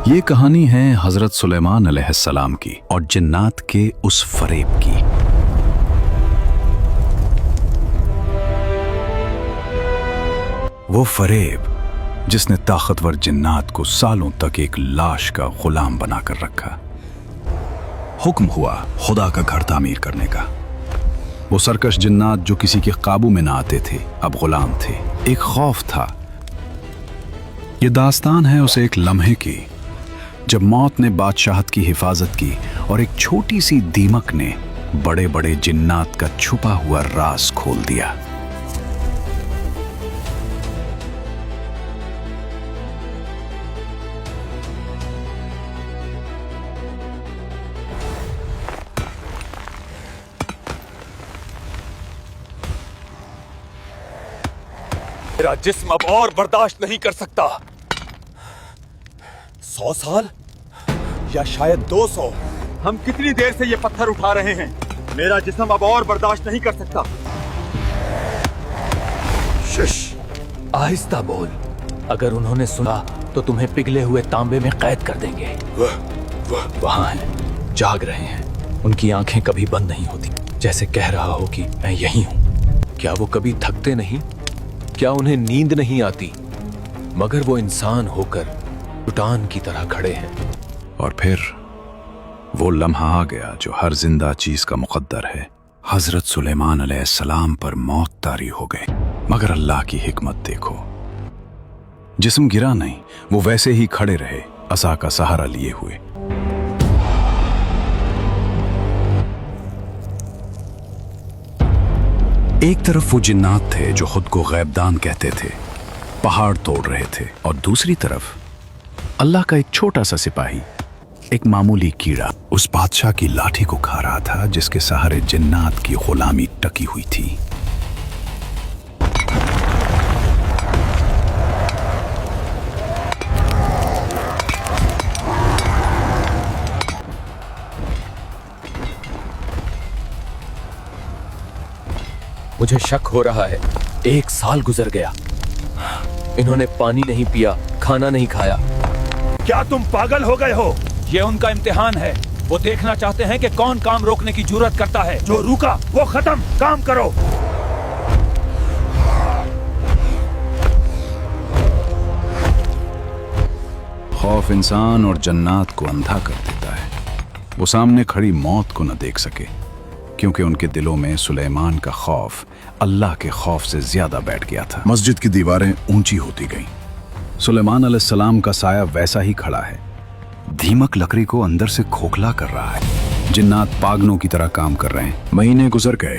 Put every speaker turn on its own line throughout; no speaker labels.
یہ کہانی ہے حضرت سلیمان علیہ السلام کی اور جنات کے اس فریب کی۔ وہ فریب جس نے طاقتور جنات کو سالوں تک ایک لاش کا غلام بنا کر رکھا۔ حکم ہوا خدا کا گھر تعمیر کرنے کا۔ وہ سرکش جنات جو کسی کے قابو میں نہ آتے تھے اب غلام تھے۔ ایک خوف تھا۔ یہ داستان ہے اسے ایک لمحے کی جب موت نے بادشاہت کی حفاظت کی اور ایک چھوٹی سی دیمک نے بڑے بڑے جنات کا چھپا ہوا راز کھول دیا۔
میرا جسم اب اور برداشت نہیں کر سکتا۔ 100 سال یا شاید 200، ہم کتنی دیر سے یہ پتھر اٹھا رہے ہیں؟ میرا جسم اب اور برداشت نہیں کر سکتا۔ شش، آہستہ بول، اگر انہوں نے سنا تو تمہیں پگھلے ہوئے تانبے میں قید کر دیں گے۔ وہاں ہیں، جاگ رہے ہیں، ان کی آنکھیں کبھی بند نہیں ہوتی، جیسے کہہ رہا ہو کہ میں یہی ہوں۔ کیا وہ کبھی تھکتے نہیں؟ کیا انہیں نیند نہیں آتی؟ مگر وہ انسان ہو کر چٹان کی طرح کھڑے ہیں۔
اور پھر وہ لمحہ آ گیا جو ہر زندہ چیز کا مقدر ہے۔ حضرت سلیمان علیہ السلام پر موت طاری ہو گئی، مگر اللہ کی حکمت دیکھو، جسم گرا نہیں، وہ ویسے ہی کھڑے رہے، عصا کا سہارا لیے ہوئے۔ ایک طرف وہ جنات تھے جو خود کو غیب دان کہتے تھے، پہاڑ توڑ رہے تھے، اور دوسری طرف اللہ کا ایک چھوٹا سا سپاہی، ایک معمولی کیڑا اس بادشاہ کی لاٹھی کو کھا رہا تھا جس کے سہارے جنات کی غلامی ٹکی ہوئی تھی۔
مجھے شک ہو رہا ہے، 1 سال گزر گیا، انہوں نے پانی نہیں پیا، کھانا نہیں کھایا۔ کیا تم پاگل ہو گئے ہو؟ یہ ان کا امتحان ہے، وہ دیکھنا چاہتے ہیں کہ کون کام روکنے کی جرات کرتا ہے۔ جو روکا وہ ختم، کام کرو۔
خوف انسان اور جنات کو اندھا کر دیتا ہے۔ وہ سامنے کھڑی موت کو نہ دیکھ سکے کیونکہ ان کے دلوں میں سلیمان کا خوف اللہ کے خوف سے زیادہ بیٹھ گیا تھا۔ مسجد کی دیواریں اونچی ہوتی گئیں، سلیمان علیہ السلام کا سایہ ویسا ہی کھڑا ہے، دھیمک لکڑی کو اندر سے کھوکھلا کر رہا ہے۔ جنات پاگلوں کی طرح کام کر رہے ہیں۔ مہینے گزر گئے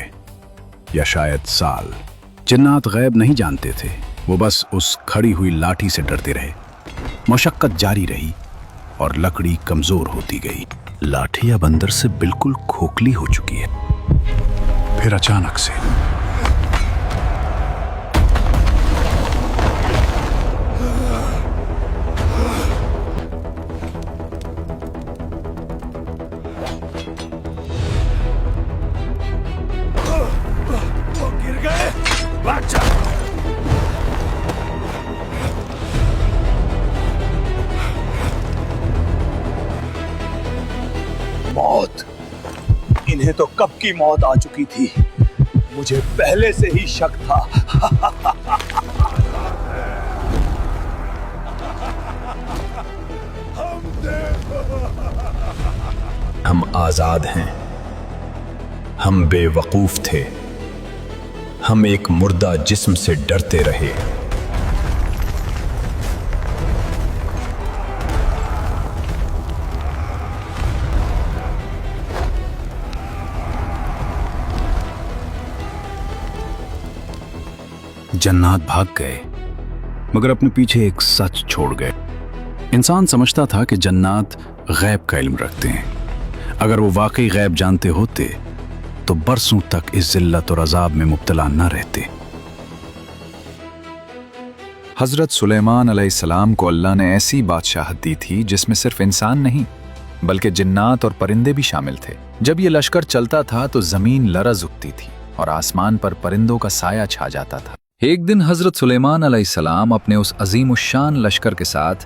یا شاید سال۔ جنات غیب نہیں جانتے تھے، وہ بس اس کھڑی ہوئی لاٹھی سے ڈرتے رہے۔ مشقت جاری رہی اور لکڑی کمزور ہوتی گئی۔ لاٹھی اب اندر سے بالکل کھوکھلی ہو چکی ہے۔ پھر اچانک سے
گر گئے، بادشاہ۔ موت، انہیں تو کب کی موت آ چکی تھی، مجھے پہلے سے ہی شک تھا۔
ہم آزاد ہیں، ہم بے وقوف تھے، ہم ایک مردہ جسم سے ڈرتے رہے۔ جنات بھاگ گئے مگر اپنے پیچھے ایک سچ چھوڑ گئے۔ انسان سمجھتا تھا کہ جنات غیب کا علم رکھتے ہیں، اگر وہ واقعی غیب جانتے ہوتے تو برسوں تک اس ذلت اور عذاب میں مبتلا نہ رہتے۔ حضرت سلیمان علیہ السلام کو اللہ نے ایسی بادشاہت دی تھی جس میں صرف انسان نہیں بلکہ جنات اور پرندے بھی شامل تھے۔ جب یہ لشکر چلتا تھا تو زمین لرز اٹھتی تھی اور آسمان پر پرندوں کا سایہ چھا جاتا تھا۔ ایک دن حضرت سلیمان علیہ السلام اپنے اس عظیم الشان لشکر کے ساتھ